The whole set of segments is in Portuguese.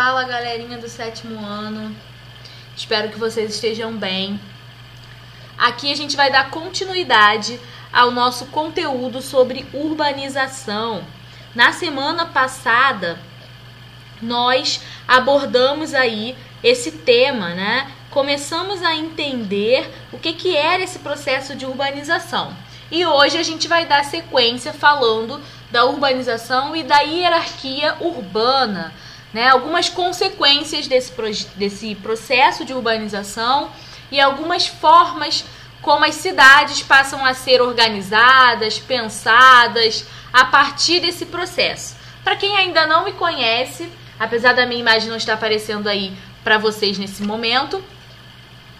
Fala, galerinha do 7º ano. Espero que vocês estejam bem. Aqui a gente vai dar continuidade ao nosso conteúdo sobre urbanização. Na semana passada, nós abordamos aí esse tema, né? Começamos a entender o que era esse processo de urbanização. E hoje a gente vai dar sequência falando da urbanização e da hierarquia urbana, né? Algumas consequências desse processo de urbanização e algumas formas como as cidades passam a ser organizadas, pensadas a partir desse processo. Para quem ainda não me conhece, apesar da minha imagem não estar aparecendo aí para vocês nesse momento,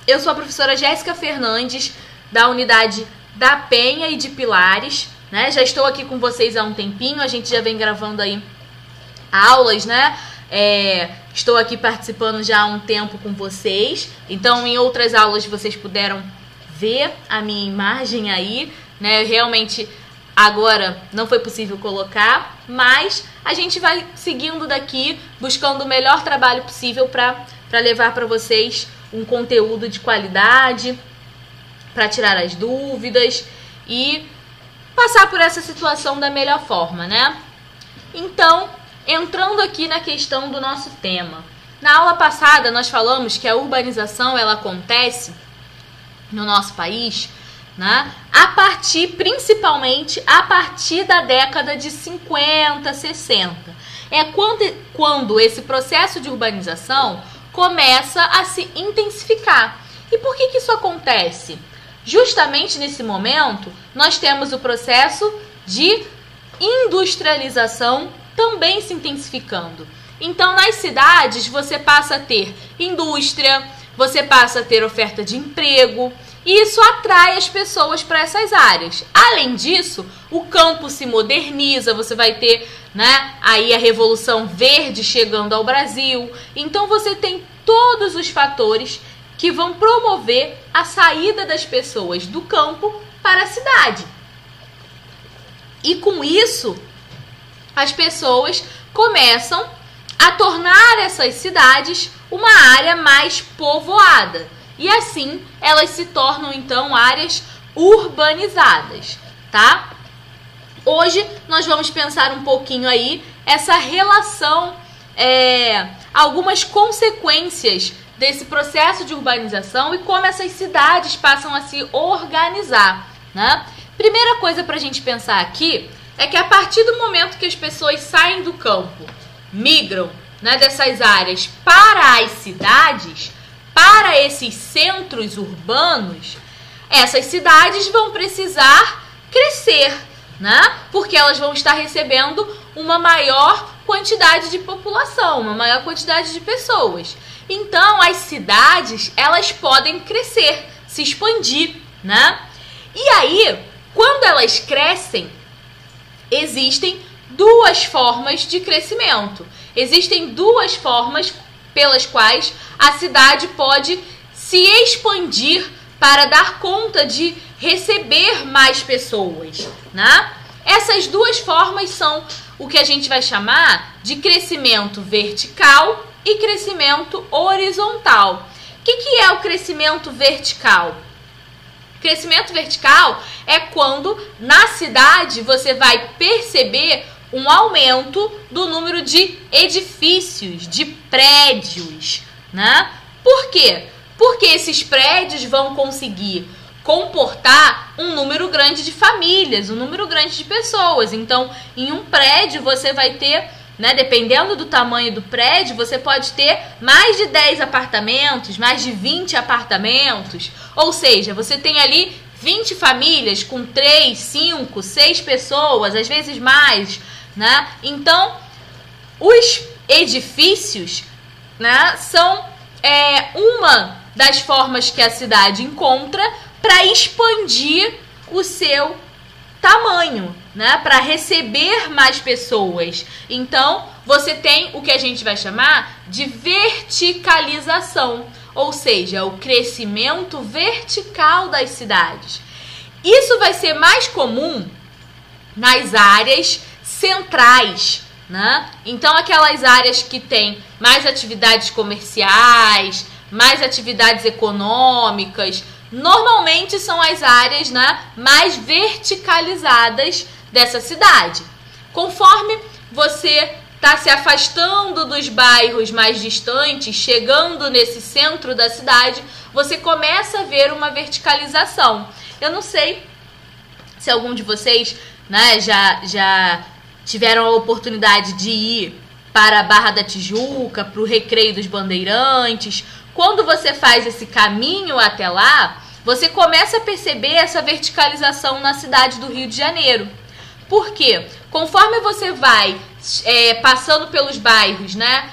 eu sou a professora Jéssica Fernandes, da unidade da Penha e de Pilares, né? Já estou aqui com vocês há um tempinho, a gente já vem gravando aí aulas, né? Estou aqui participando já há um tempo com vocês, então em outras aulas vocês puderam ver a minha imagem aí, né? Realmente agora não foi possível colocar, mas a gente vai seguindo daqui, buscando o melhor trabalho possível para levar para vocês um conteúdo de qualidade, para tirar as dúvidas e passar por essa situação da melhor forma, né? Então, entrando aqui na questão do nosso tema. Na aula passada nós falamos que a urbanização ela acontece no nosso país, né? Principalmente a partir da década de 50, 60. É quando esse processo de urbanização começa a se intensificar. E por que isso acontece? Justamente nesse momento, nós temos o processo de industrialização também se intensificando. Então, nas cidades, você passa a ter indústria, você passa a ter oferta de emprego, e isso atrai as pessoas para essas áreas. Além disso, o campo se moderniza, você vai ter, né, aí a Revolução Verde chegando ao Brasil. Então, você tem todos os fatores que vão promover a saída das pessoas do campo para a cidade. E com isso, as pessoas começam a tornar essas cidades uma área mais povoada. E assim, elas se tornam, então, áreas urbanizadas, tá? Hoje, nós vamos pensar um pouquinho aí essa relação, algumas consequências desse processo de urbanização e como essas cidades passam a se organizar, né? Primeira coisa para a gente pensar aqui é que a partir do momento que as pessoas saem do campo, migram, né, dessas áreas para as cidades, para esses centros urbanos, essas cidades vão precisar crescer, né? Porque elas vão estar recebendo uma maior quantidade de população, uma maior quantidade de pessoas. Então, as cidades, elas podem crescer, se expandir, né? E aí, quando elas crescem, existem duas formas de crescimento. Existem duas formas pelas quais a cidade pode se expandir para dar conta de receber mais pessoas, né? Essas duas formas são o que a gente vai chamar de crescimento vertical e crescimento horizontal. O que é o crescimento vertical? Crescimento vertical é quando na cidade você vai perceber um aumento do número de edifícios, de prédios, né? Por quê? Porque esses prédios vão conseguir comportar um número grande de famílias, um número grande de pessoas. Então, em um prédio você vai ter, né, dependendo do tamanho do prédio, você pode ter mais de 10 apartamentos, mais de 20 apartamentos. Ou seja, você tem ali 20 famílias com 3, 5, 6 pessoas, às vezes mais, né? Então, os edifícios, né, são uma das formas que a cidade encontra para expandir o seu tamanho, né, para receber mais pessoas. Então, você tem o que a gente vai chamar de verticalização, ou seja, o crescimento vertical das cidades. Isso vai ser mais comum nas áreas centrais, né? Então aquelas áreas que têm mais atividades comerciais, mais atividades econômicas, normalmente são as áreas, né, mais verticalizadas dessa cidade. Conforme você está se afastando dos bairros mais distantes, chegando nesse centro da cidade, você começa a ver uma verticalização. Eu não sei se algum de vocês, né, já tiveram a oportunidade de ir para a Barra da Tijuca, para o Recreio dos Bandeirantes. Quando você faz esse caminho até lá, você começa a perceber essa verticalização na cidade do Rio de Janeiro. Por quê? Conforme você vai passando pelos bairros, né?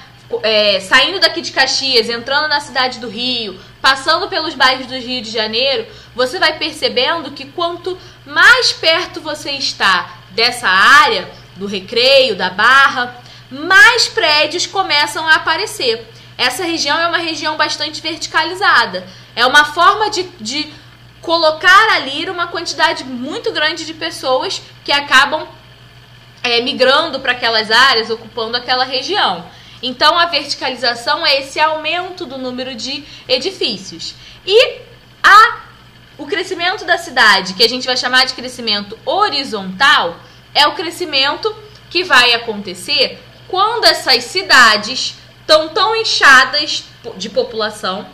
Saindo daqui de Caxias, entrando na cidade do Rio, passando pelos bairros do Rio de Janeiro, você vai percebendo que quanto mais perto você está dessa área, do Recreio, da Barra, mais prédios começam a aparecer. Essa região é uma região bastante verticalizada. É uma forma de colocar ali uma quantidade muito grande de pessoas que acabam migrando para aquelas áreas, ocupando aquela região. Então, a verticalização é esse aumento do número de edifícios. E o crescimento da cidade, que a gente vai chamar de crescimento horizontal, é o crescimento que vai acontecer quando essas cidades estão tão inchadas de população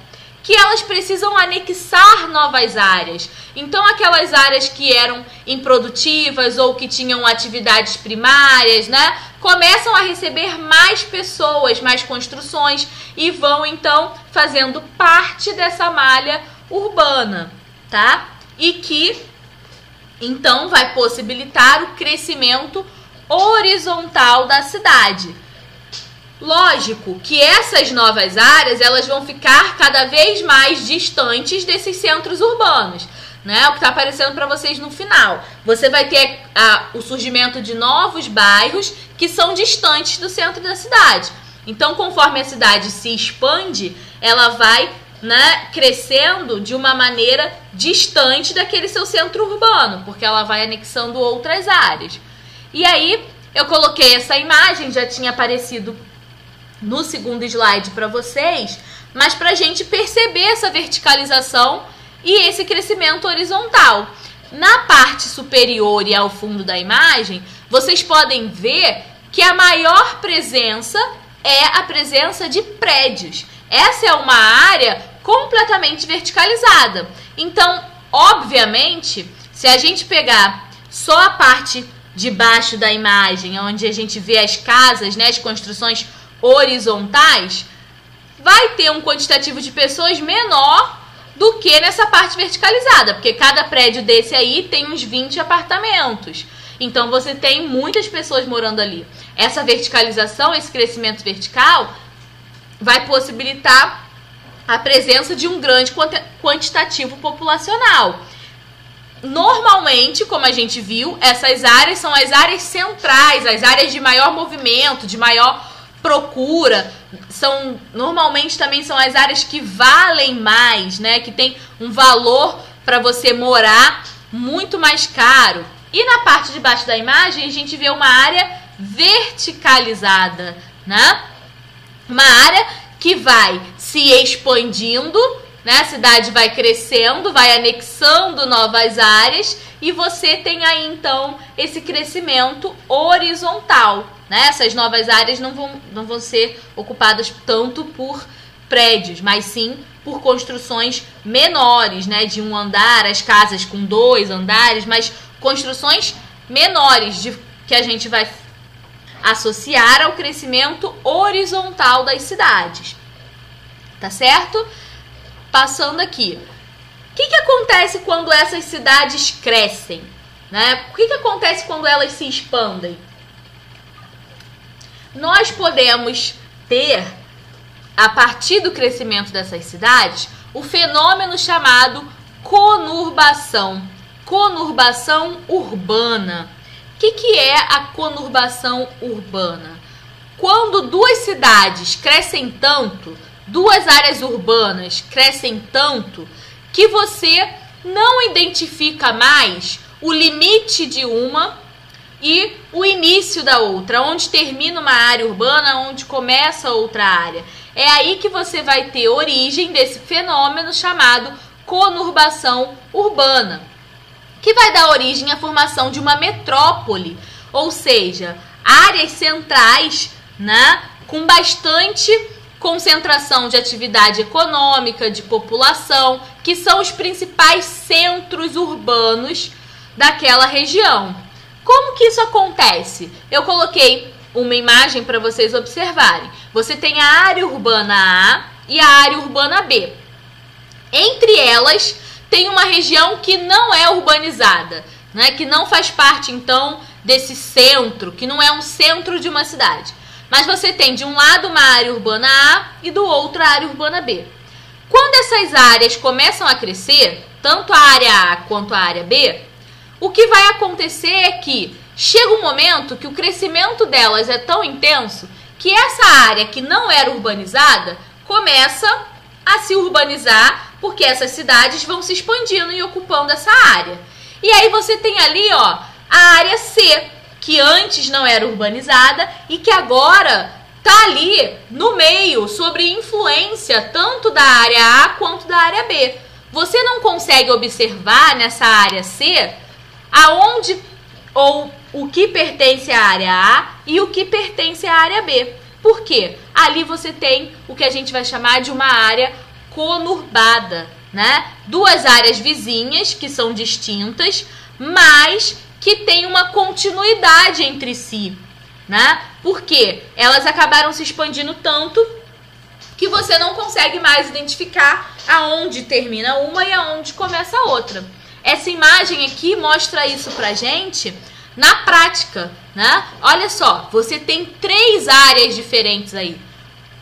que elas precisam anexar novas áreas. Então, aquelas áreas que eram improdutivas ou que tinham atividades primárias, né, começam a receber mais pessoas, mais construções e vão, então, fazendo parte dessa malha urbana, tá? E que, então, vai possibilitar o crescimento horizontal da cidade. Lógico que essas novas áreas elas vão ficar cada vez mais distantes desses centros urbanos, né? O que está aparecendo para vocês no final. Você vai ter o surgimento de novos bairros que são distantes do centro da cidade. Então, conforme a cidade se expande, ela vai, né, crescendo de uma maneira distante daquele seu centro urbano, porque ela vai anexando outras áreas. E aí, eu coloquei essa imagem, já tinha aparecido no segundo slide para vocês, mas para a gente perceber essa verticalização e esse crescimento horizontal. Na parte superior e ao fundo da imagem, vocês podem ver que a maior presença é a presença de prédios. Essa é uma área completamente verticalizada. Então, obviamente, se a gente pegar só a parte de baixo da imagem, onde a gente vê as casas, né, as construções horizontais, vai ter um quantitativo de pessoas menor do que nessa parte verticalizada, porque cada prédio desse aí tem uns 20 apartamentos. Então você tem muitas pessoas morando ali. Essa verticalização, esse crescimento vertical, vai possibilitar a presença de um grande quantitativo populacional. Normalmente, como a gente viu, essas áreas são as áreas centrais, as áreas de maior movimento, de maior procura, normalmente também são as áreas que valem mais, né? Que tem um valor para você morar muito mais caro. E na parte de baixo da imagem a gente vê uma área verticalizada, né? Uma área que vai se expandindo, né? A cidade vai crescendo, vai anexando novas áreas e você tem aí então esse crescimento horizontal. Né? Essas novas áreas não vão ser ocupadas tanto por prédios, mas sim por construções menores, né? De um andar, as casas com 2 andares, mas construções menores que a gente vai associar ao crescimento horizontal das cidades. Tá certo? Passando aqui. O que acontece quando essas cidades crescem? Né? O que acontece quando elas se expandem? Nós podemos ter, a partir do crescimento dessas cidades, o fenômeno chamado conurbação. Conurbação urbana. O que é a conurbação urbana? Quando duas cidades crescem tanto, duas áreas urbanas crescem tanto, que você não identifica mais o limite de uma e o início da outra, onde termina uma área urbana, onde começa outra área. É aí que você vai ter origem desse fenômeno chamado conurbação urbana, que vai dar origem à formação de uma metrópole, ou seja, áreas centrais, né, com bastante concentração de atividade econômica, de população, que são os principais centros urbanos daquela região. Como que isso acontece? Eu coloquei uma imagem para vocês observarem. Você tem a área urbana A e a área urbana B. Entre elas, tem uma região que não é urbanizada, né? Que não faz parte, então, desse centro, que não é um centro de uma cidade. Mas você tem, de um lado, uma área urbana A e do outro, a área urbana B. Quando essas áreas começam a crescer, tanto a área A quanto a área B, o que vai acontecer é que chega um momento que o crescimento delas é tão intenso que essa área que não era urbanizada começa a se urbanizar, porque essas cidades vão se expandindo e ocupando essa área. E aí você tem ali, ó, a área C, que antes não era urbanizada e que agora está ali no meio, sobre influência tanto da área A quanto da área B. Você não consegue observar nessa área C aonde ou o que pertence à área A e o que pertence à área B. Por quê? Ali você tem o que a gente vai chamar de uma área conurbada, né? Duas áreas vizinhas que são distintas, mas que tem uma continuidade entre si, né? Porque elas acabaram se expandindo tanto que você não consegue mais identificar aonde termina uma e aonde começa a outra. Essa imagem aqui mostra isso pra gente na prática, né? Olha só, você tem 3 áreas diferentes aí: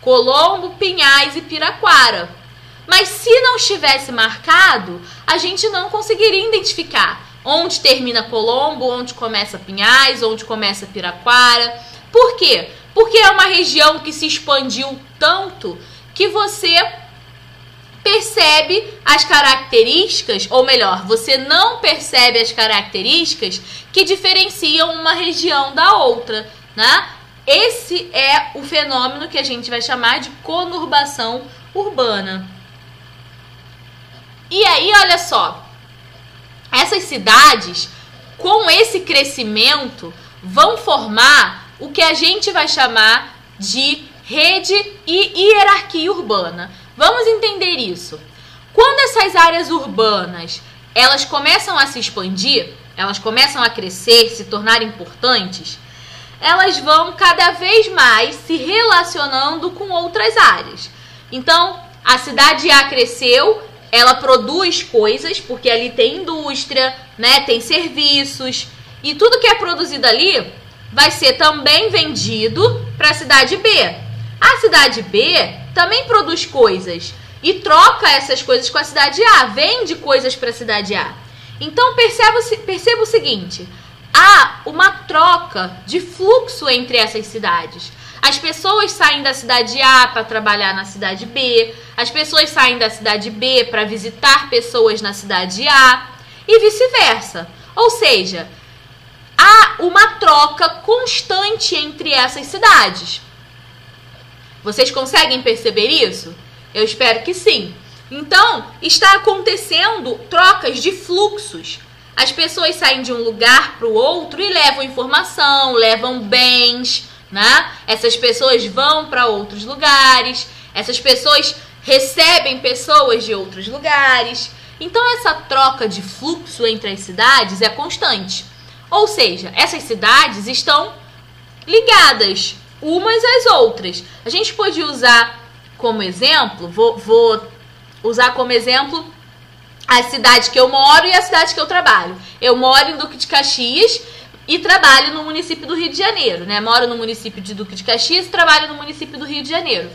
Colombo, Pinhais e Piraquara. Mas se não estivesse marcado, a gente não conseguiria identificar onde termina Colombo, onde começa Pinhais, onde começa Piraquara. Por quê? Porque é uma região que se expandiu tanto que você percebe as características, ou melhor, você não percebe as características que diferenciam uma região da outra, né? Esse é o fenômeno que a gente vai chamar de conurbação urbana. E aí, olha só, essas cidades, com esse crescimento, vão formar o que a gente vai chamar de rede e hierarquia urbana. Vamos entender isso. Quando essas áreas urbanas, elas começam a se expandir, elas começam a crescer, se tornar importantes, elas vão cada vez mais se relacionando com outras áreas. Então, a cidade A cresceu, ela produz coisas, porque ali tem indústria, né, tem serviços, e tudo que é produzido ali vai ser também vendido para a cidade B. A cidade B também produz coisas e troca essas coisas com a cidade A, vende coisas para a cidade A. Então perceba o seguinte: há uma troca de fluxo entre essas cidades. As pessoas saem da cidade A para trabalhar na cidade B, as pessoas saem da cidade B para visitar pessoas na cidade A e vice-versa. Ou seja, há uma troca constante entre essas cidades. Vocês conseguem perceber isso? Eu espero que sim. Então, está acontecendo trocas de fluxos. As pessoas saem de um lugar para o outro e levam informação, levam bens, né? Essas pessoas vão para outros lugares, essas pessoas recebem pessoas de outros lugares. Então, essa troca de fluxo entre as cidades é constante. Ou seja, essas cidades estão ligadas umas às outras. A gente pode usar como exemplo, vou usar como exemplo a cidade que eu moro e a cidade que eu trabalho. Eu moro em Duque de Caxias e trabalho no município do Rio de Janeiro, né? Moro no município de Duque de Caxias e trabalho no município do Rio de Janeiro.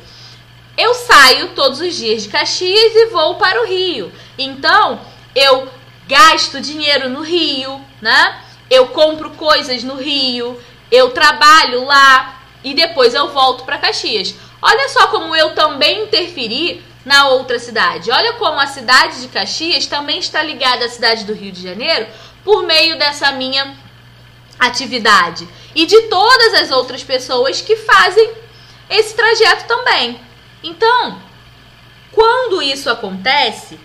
Eu saio todos os dias de Caxias e vou para o Rio. Então, eu gasto dinheiro no Rio, né? Eu compro coisas no Rio, eu trabalho lá e depois eu volto para Caxias. Olha só como eu também interferi na outra cidade. Olha como a cidade de Caxias também está ligada à cidade do Rio de Janeiro por meio dessa minha atividade e de todas as outras pessoas que fazem esse trajeto também. Então, quando isso acontece,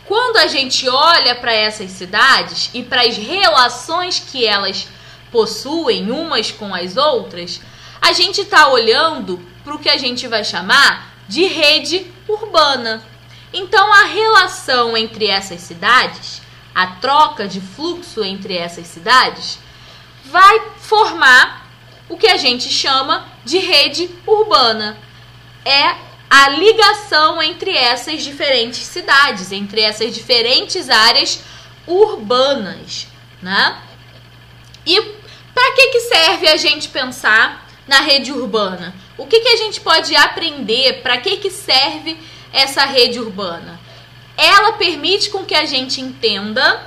quando a gente olha para essas cidades e para as relações que elas possuem umas com as outras, a gente está olhando para o que a gente vai chamar de rede urbana. Então, a relação entre essas cidades, a troca de fluxo entre essas cidades, vai formar o que a gente chama de rede urbana. É a ligação entre essas diferentes cidades, entre essas diferentes áreas urbanas, né? E para que serve a gente pensar na rede urbana? O que a gente pode aprender? Para que serve essa rede urbana? Ela permite com que a gente entenda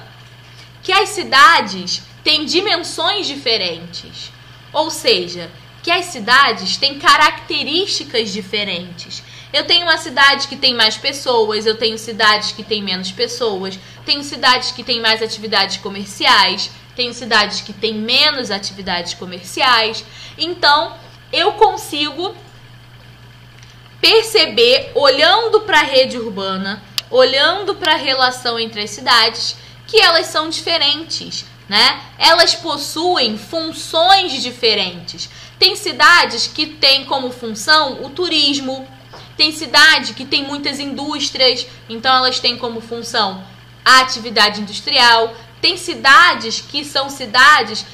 que as cidades têm dimensões diferentes, ou seja, que as cidades têm características diferentes. Eu tenho uma cidade que tem mais pessoas, eu tenho cidades que têm menos pessoas, tenho cidades que têm mais atividades comerciais, tenho cidades que têm menos atividades comerciais. Então, eu consigo perceber, olhando para a rede urbana, olhando para a relação entre as cidades, que elas são diferentes, né? Elas possuem funções diferentes. Tem cidades que têm como função o turismo, tem cidade que tem muitas indústrias, então elas têm como função a atividade industrial. Tem cidades que são cidades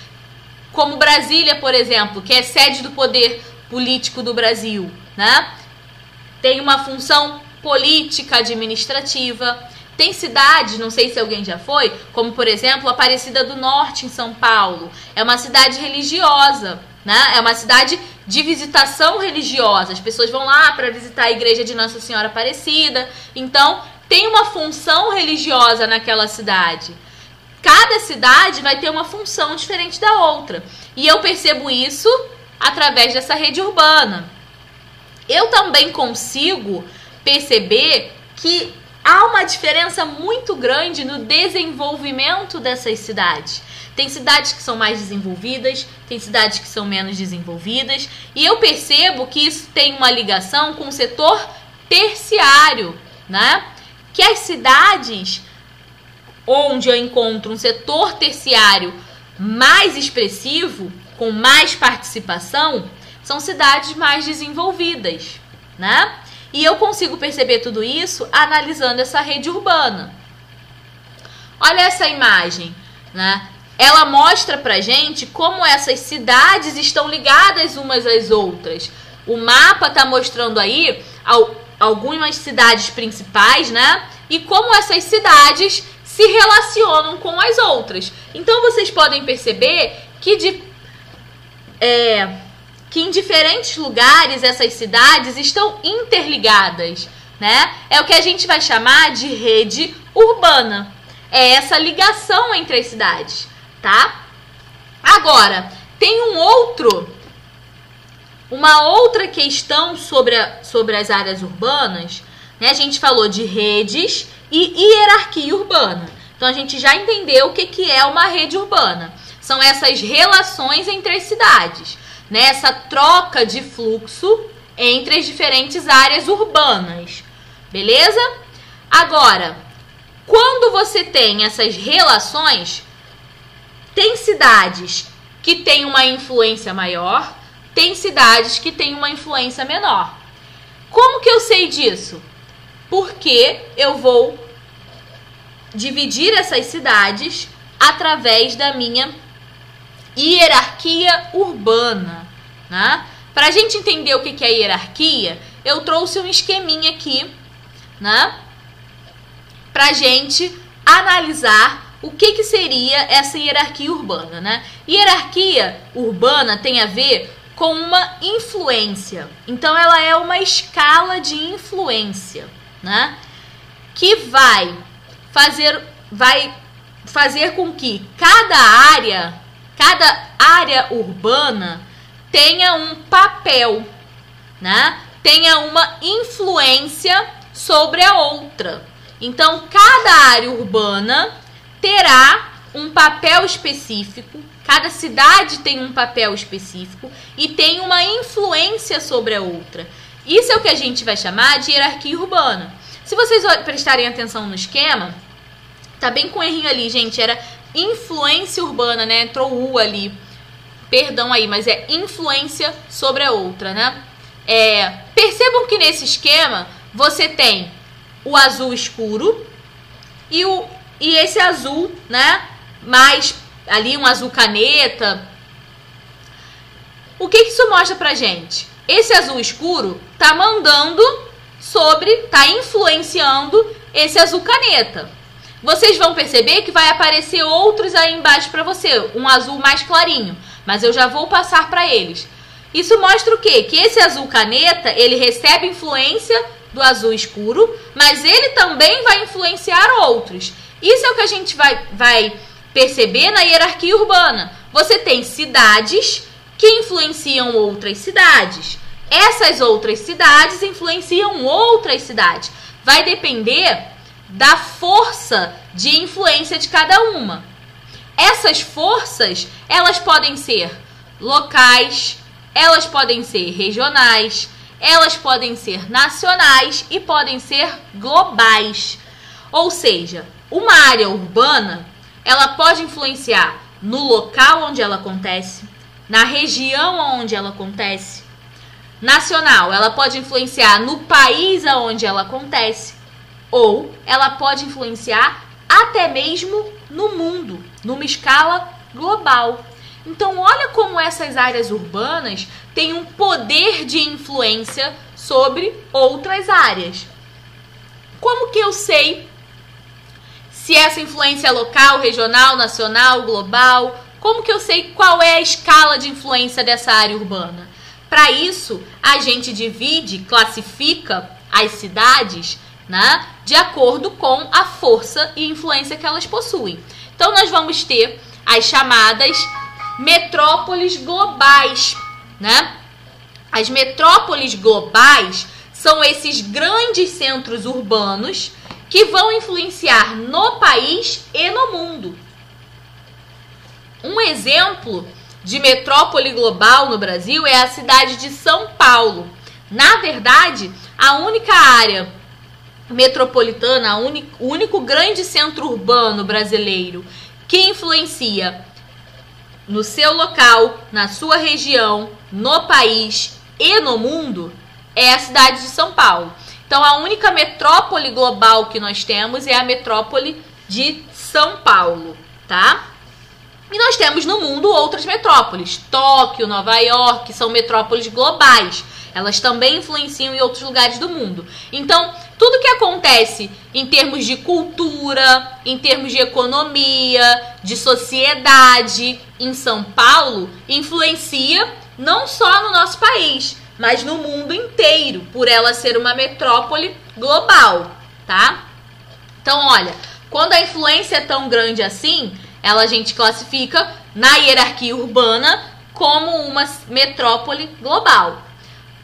como Brasília, por exemplo, que é sede do poder político do Brasil, né? Tem uma função política administrativa. Tem cidades, não sei se alguém já foi, como por exemplo Aparecida do Norte em São Paulo. É uma cidade religiosa, né? É uma cidade de visitação religiosa. As pessoas vão lá para visitar a igreja de Nossa Senhora Aparecida. Então, tem uma função religiosa naquela cidade. Cada cidade vai ter uma função diferente da outra. E eu percebo isso através dessa rede urbana. Eu também consigo perceber que há uma diferença muito grande no desenvolvimento dessas cidades. Tem cidades que são mais desenvolvidas, tem cidades que são menos desenvolvidas. E eu percebo que isso tem uma ligação com o setor terciário, né? Que as cidades onde eu encontro um setor terciário mais expressivo, com mais participação, são cidades mais desenvolvidas, né? E eu consigo perceber tudo isso analisando essa rede urbana. Olha essa imagem, né? Ela mostra pra gente como essas cidades estão ligadas umas às outras. O mapa tá mostrando aí algumas cidades principais, né? E como essas cidades se relacionam com as outras. Então vocês podem perceber que em diferentes lugares essas cidades estão interligadas, né? É o que a gente vai chamar de rede urbana. É essa ligação entre as cidades, tá? Agora, tem uma outra questão sobre as áreas urbanas, né? A gente falou de redes e hierarquia urbana. Então a gente já entendeu o que é uma rede urbana. São essas relações entre as cidades, né? Essa troca de fluxo entre as diferentes áreas urbanas. Beleza? Agora, quando você tem essas relações, tem cidades que têm uma influência maior, tem cidades que têm uma influência menor. Como que eu sei disso? Porque eu vou dividir essas cidades através da minha hierarquia urbana, né? Para a gente entender o que é hierarquia, eu trouxe um esqueminha aqui, né? Para a gente analisar o que seria essa hierarquia urbana, né? Hierarquia urbana tem a ver com uma influência. Então, ela é uma escala de influência, né? Que vai fazer com que cada área urbana tenha um papel, né? Tenha uma influência sobre a outra. Então, cada área urbana terá um papel específico, Cada cidade tem um papel específico e tem uma influência sobre a outra. Isso é o que a gente vai chamar de hierarquia urbana. Se vocês prestarem atenção no esquema, tá bem com errinho ali, gente. Era influência urbana, né? Entrou U ali. Perdão aí, mas é influência sobre a outra, né? Percebam que nesse esquema você tem o azul escuro e esse azul, né? Mais ali um azul caneta. O que isso mostra pra gente? Esse azul escuro tá mandando tá influenciando esse azul caneta. Vocês vão perceber que vai aparecer outros aí embaixo para você, um azul mais clarinho, mas eu já vou passar para eles. Isso mostra o quê? Que esse azul caneta, ele recebe influência do azul escuro, mas ele também vai influenciar outros. Isso é o que a gente vai perceber na hierarquia urbana. Você tem cidades que influenciam outras cidades. Essas outras cidades influenciam outras cidades. Vai depender da força de influência de cada uma. Essas forças, elas podem ser locais, elas podem ser regionais, elas podem ser nacionais e podem ser globais. Ou seja, uma área urbana, ela pode influenciar no local onde ela acontece, na região onde ela acontece. Nacional, ela pode influenciar no país onde ela acontece, ou ela pode influenciar até mesmo no mundo, numa escala global. Então, olha como essas áreas urbanas têm um poder de influência sobre outras áreas. Como que eu sei se essa influência é local, regional, nacional, global? Como que eu sei qual é a escala de influência dessa área urbana? Para isso, a gente classifica as cidades, né, de acordo com a força e influência que elas possuem. Então, nós vamos ter as chamadas metrópoles globais, né? As metrópoles globais são esses grandes centros urbanos que vão influenciar no país e no mundo. Um exemplo de metrópole global no Brasil é a cidade de São Paulo. Na verdade, a única área metropolitana, o único grande centro urbano brasileiro que influencia no seu local, na sua região, no país e no mundo é a cidade de São Paulo. Então, a única metrópole global que nós temos é a metrópole de São Paulo, tá? E nós temos no mundo outras metrópoles. Tóquio, Nova York, são metrópoles globais. Elas também influenciam em outros lugares do mundo. Então, tudo que acontece em termos de cultura, em termos de economia, de sociedade em São Paulo, influencia não só no nosso país, mas no mundo inteiro, por ela ser uma metrópole global, tá? Então, olha, quando a influência é tão grande assim, a gente classifica na hierarquia urbana como uma metrópole global.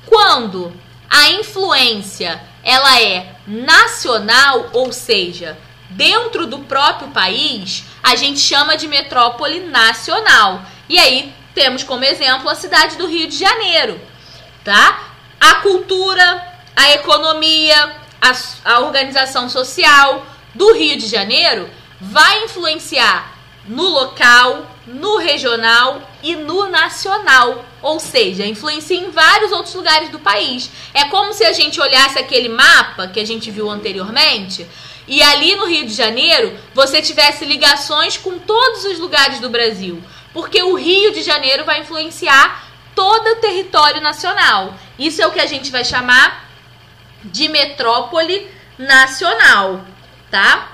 Quando a influência ela é nacional, ou seja, dentro do próprio país, a gente chama de metrópole nacional. E aí temos como exemplo a cidade do Rio de Janeiro, tá? A cultura, a economia, a organização social do Rio de Janeiro vai influenciar no local, no regional e no nacional, ou seja, influencia em vários outros lugares do país. É como se a gente olhasse aquele mapa que a gente viu anteriormente e ali no Rio de Janeiro você tivesse ligações com todos os lugares do Brasil, porque o Rio de Janeiro vai influenciar todo o território nacional. Isso é o que a gente vai chamar de metrópole nacional, tá?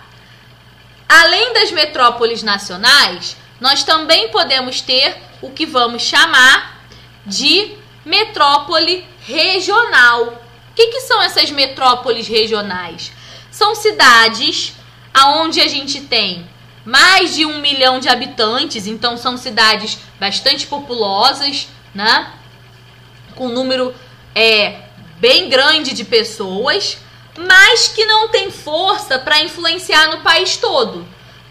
Além das metrópoles nacionais, nós também podemos ter o que vamos chamar de metrópole regional. O que são essas metrópoles regionais? São cidades onde a gente tem mais de 1 milhão de habitantes, então são cidades bastante populosas, né? Com um número bem grande de pessoas, mas que não tem força para influenciar no país todo.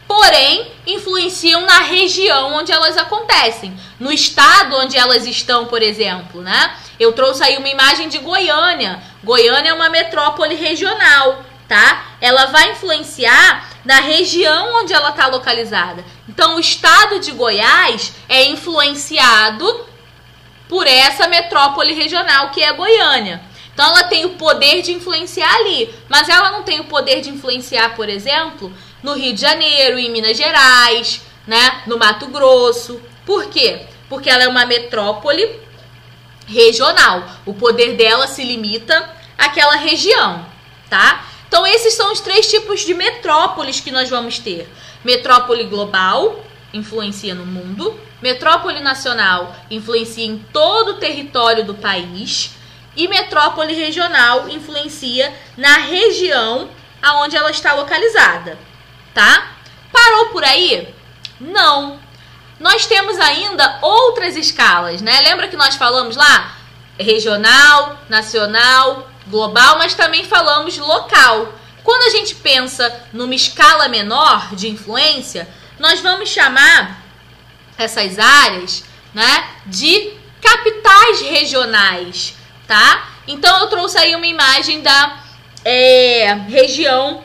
porém influenciam na região onde elas acontecem, no estado onde elas estão, por exemplo, né? Eu trouxe aí uma imagem de Goiânia. Goiânia é uma metrópole regional, tá? Ela vai influenciar na região onde ela está localizada. Então, o estado de Goiás é influenciado por essa metrópole regional que é Goiânia. Então, ela tem o poder de influenciar ali, mas ela não tem o poder de influenciar, por exemplo, no Rio de Janeiro, em Minas Gerais, né, no Mato Grosso. Por quê? Porque ela é uma metrópole regional. O poder dela se limita àquela região, tá? Então, esses são os 3 tipos de metrópoles que nós vamos ter. Metrópole global, influencia no mundo. Metrópole nacional, influencia em todo o território do país. E metrópole regional, influencia na região aonde ela está localizada, tá? Parou por aí? Não. Nós temos ainda outras escalas, né? Lembra que nós falamos lá? Regional, nacional, global, mas também falamos local. Quando a gente pensa numa escala menor de influência, nós vamos chamar essas áreas, né, de capitais regionais, tá? Então, eu trouxe aí uma imagem da região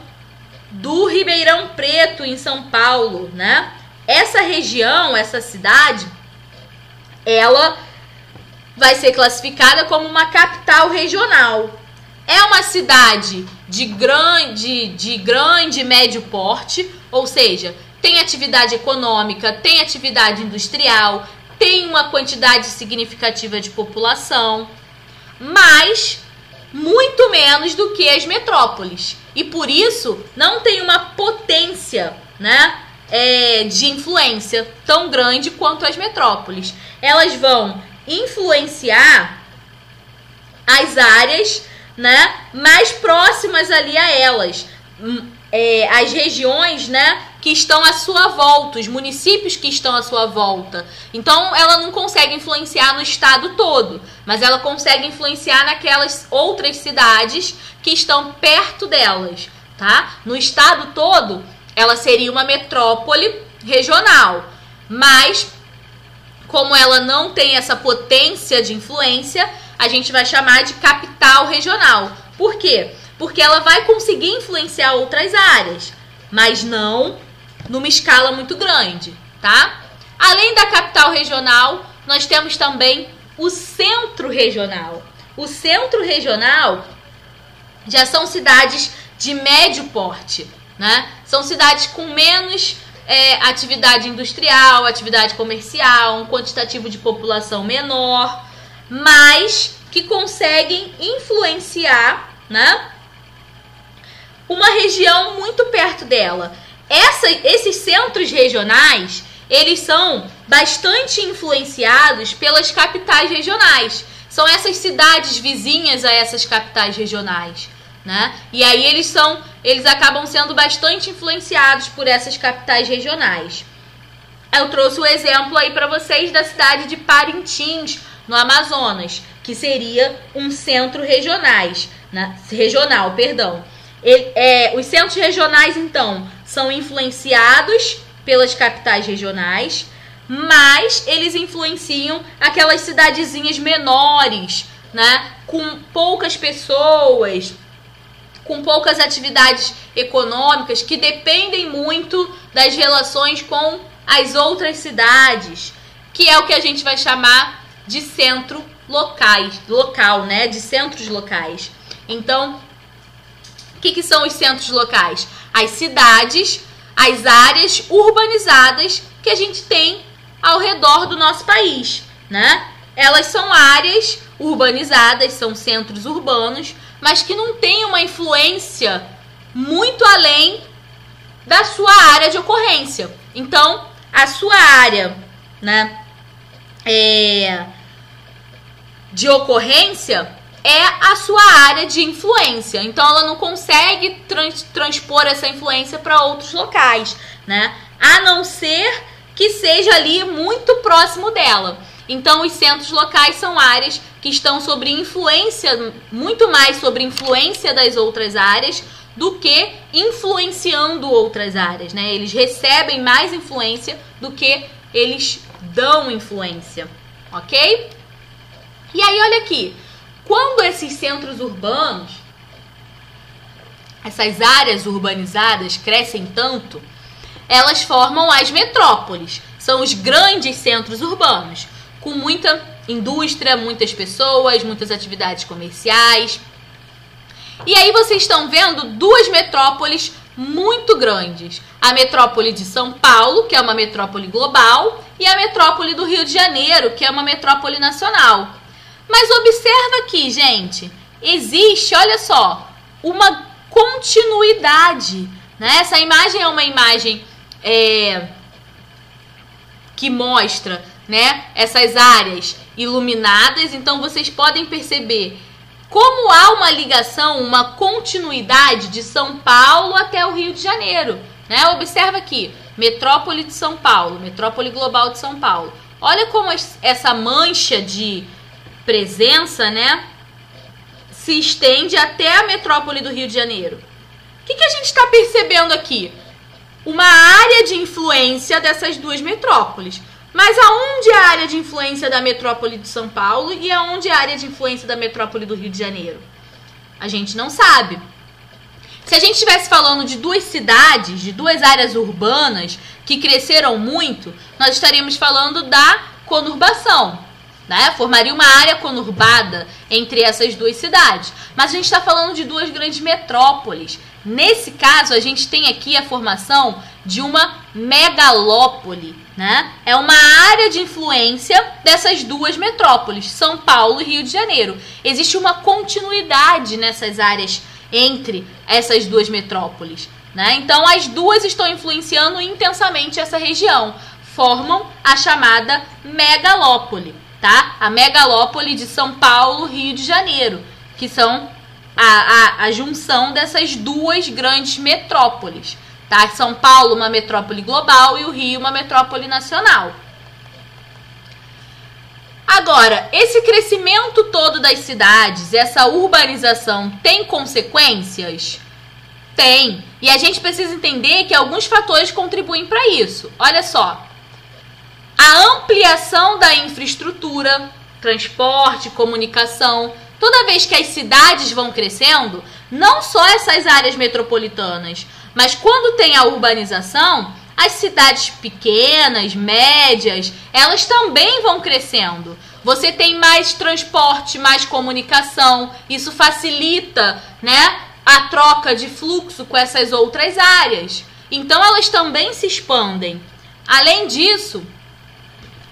do Ribeirão Preto, em São Paulo, né? Essa região, essa cidade, ela vai ser classificada como uma capital regional. É uma cidade de grande e médio porte, ou seja, tem atividade econômica, tem atividade industrial, tem uma quantidade significativa de população, mas muito menos do que as metrópoles. E por isso não tem uma potência, né, de influência tão grande quanto as metrópoles. Elas vão influenciar as áreas, né, mais próximas ali a elas, as regiões, né, que estão à sua volta, os municípios que estão à sua volta. Então, ela não consegue influenciar no estado todo, mas ela consegue influenciar naquelas outras cidades que estão perto delas, tá? No estado todo, ela seria uma metrópole regional, mas como ela não tem essa potência de influência, a gente vai chamar de capital regional. Por quê? Porque ela vai conseguir influenciar outras áreas, mas não numa escala muito grande, tá? Além da capital regional, nós temos também o centro regional. O centro regional já são cidades de médio porte, né? São cidades com menos atividade industrial, atividade comercial, um quantitativo de população menor, mas que conseguem influenciar, né, uma região muito perto dela. Esses centros regionais, eles são bastante influenciados pelas capitais regionais. São essas cidades vizinhas a essas capitais regionais, né? E aí eles acabam sendo bastante influenciados por essas capitais regionais. Eu trouxe o exemplo aí para vocês da cidade de Parintins, no Amazonas, que seria um centro regional, perdão. Os centros regionais, então, são influenciados pelas capitais regionais, mas eles influenciam aquelas cidadezinhas menores, né, com poucas pessoas, com poucas atividades econômicas, que dependem muito das relações com as outras cidades, que é o que a gente vai chamar de centro local, né, de centros locais. Então, o que são os centros locais? As cidades, as áreas urbanizadas que a gente tem ao redor do nosso país, né? Elas são áreas urbanizadas, são centros urbanos, mas que não têm uma influência muito além da sua área de ocorrência. Então, a sua área, né, de ocorrência é a sua área de influência. Então, ela não consegue transpor essa influência para outros locais, né? A não ser que seja ali muito próximo dela. Então, os centros locais são áreas que estão sobre influência, muito mais sobre influência das outras áreas do que influenciando outras áreas, né? Eles recebem mais influência do que eles dão influência, ok? E aí, olha aqui, quando esses centros urbanos, essas áreas urbanizadas crescem tanto, elas formam as metrópoles, são os grandes centros urbanos, com muita indústria, muitas pessoas, muitas atividades comerciais. E aí vocês estão vendo duas metrópoles muito grandes. A metrópole de São Paulo, que é uma metrópole global, e a metrópole do Rio de Janeiro, que é uma metrópole nacional. Mas observa aqui, gente, existe, olha só, uma continuidade, né? Essa imagem é uma imagem que mostra, né, essas áreas iluminadas. Então vocês podem perceber como há uma ligação, uma continuidade de São Paulo até o Rio de Janeiro, né? Observa aqui, metrópole de São Paulo, metrópole global de São Paulo. Olha como essa mancha de presença, né, se estende até a metrópole do Rio de Janeiro. O que a gente está percebendo aqui? Uma área de influência dessas duas metrópoles. Mas aonde é a área de influência da metrópole de São Paulo e aonde é a área de influência da metrópole do Rio de Janeiro? A gente não sabe. Se a gente estivesse falando de duas cidades, de duas áreas urbanas que cresceram muito, nós estaríamos falando da conurbação, né? Formaria uma área conurbada entre essas duas cidades. Mas a gente está falando de duas grandes metrópoles. Nesse caso, a gente tem aqui a formação de uma megalópole, né? É uma área de influência dessas duas metrópoles, São Paulo e Rio de Janeiro. Existe uma continuidade nessas áreas entre essas duas metrópoles, né? Então, as duas estão influenciando intensamente essa região, formam a chamada megalópole, tá? A megalópole de São Paulo, Rio de Janeiro, que são a junção dessas duas grandes metrópoles, tá? São Paulo, uma metrópole global, e o Rio, uma metrópole nacional. Agora, esse crescimento todo das cidades, essa urbanização, tem consequências? Tem. E a gente precisa entender que alguns fatores contribuem para isso. Olha só. A ampliação da infraestrutura, transporte, comunicação. Toda vez que as cidades vão crescendo, não só essas áreas metropolitanas, mas quando tem a urbanização, as cidades pequenas, médias, elas também vão crescendo. Você tem mais transporte, mais comunicação, isso facilita, né, a troca de fluxo com essas outras áreas. Então elas também se expandem. Além disso,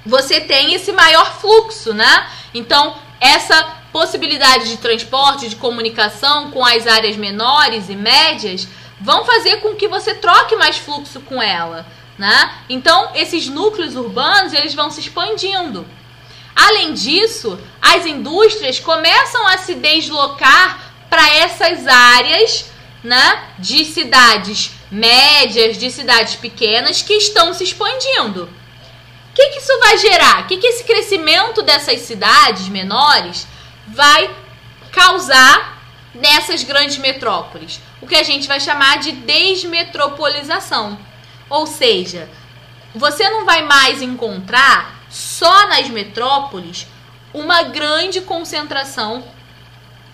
você tem esse maior fluxo, né? Então, essa possibilidade de transporte, de comunicação com as áreas menores e médias vão fazer com que você troque mais fluxo com ela, né? Então, esses núcleos urbanos, eles vão se expandindo. Além disso, as indústrias começam a se deslocar para essas áreas, né, de cidades médias, de cidades pequenas que estão se expandindo. O que isso vai gerar? O que esse crescimento dessas cidades menores vai causar nessas grandes metrópoles? O que a gente vai chamar de desmetropolização. Ou seja, você não vai mais encontrar só nas metrópoles uma grande concentração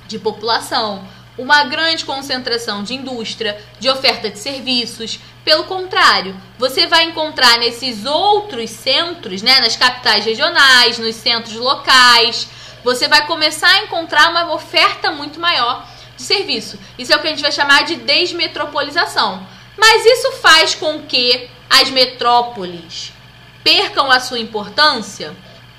de população, uma grande concentração de indústria, de oferta de serviços. Pelo contrário, você vai encontrar nesses outros centros, né, nas capitais regionais, nos centros locais, você vai começar a encontrar uma oferta muito maior de serviço. Isso é o que a gente vai chamar de desmetropolização. Mas isso faz com que as metrópoles percam a sua importância?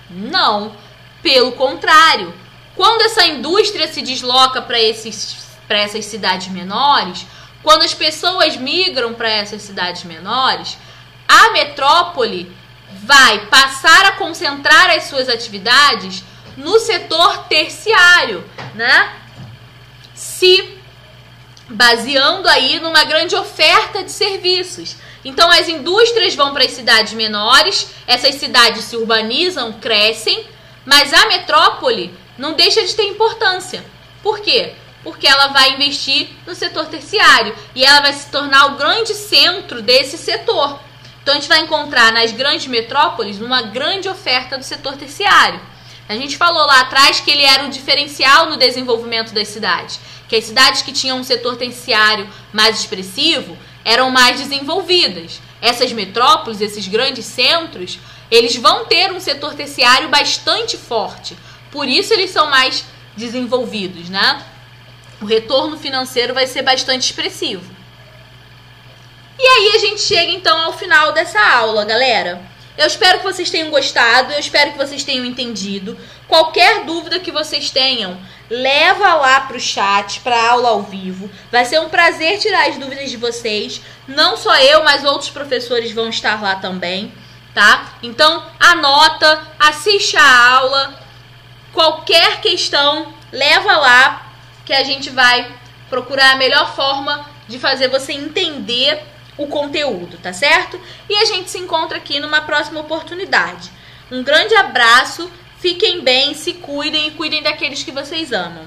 Não. Pelo contrário, quando essa indústria se desloca para essas cidades menores, quando as pessoas migram para essas cidades menores, a metrópole vai passar a concentrar as suas atividades no setor terciário, né? Se baseando aí numa grande oferta de serviços. Então as indústrias vão para as cidades menores, essas cidades se urbanizam, crescem, mas a metrópole não deixa de ter importância. Por quê? porque ela vai investir no setor terciário e ela vai se tornar o grande centro desse setor. Então a gente vai encontrar nas grandes metrópoles uma grande oferta do setor terciário. A gente falou lá atrás que ele era o diferencial no desenvolvimento das cidades, que as cidades que tinham um setor terciário mais expressivo eram mais desenvolvidas. Essas metrópoles, esses grandes centros, eles vão ter um setor terciário bastante forte. Por isso eles são mais desenvolvidos, né? O retorno financeiro vai ser bastante expressivo. E aí a gente chega então ao final dessa aula, galera. Eu espero que vocês tenham gostado, eu espero que vocês tenham entendido. Qualquer dúvida que vocês tenham, leva lá para o chat, para a aula ao vivo. Vai ser um prazer tirar as dúvidas de vocês. Não só eu, mas outros professores vão estar lá também, tá? Então, anota, assiste a aula. Qualquer questão, leva lá, que a gente vai procurar a melhor forma de fazer você entender o conteúdo, tá certo? E a gente se encontra aqui numa próxima oportunidade. Um grande abraço, fiquem bem, se cuidem e cuidem daqueles que vocês amam.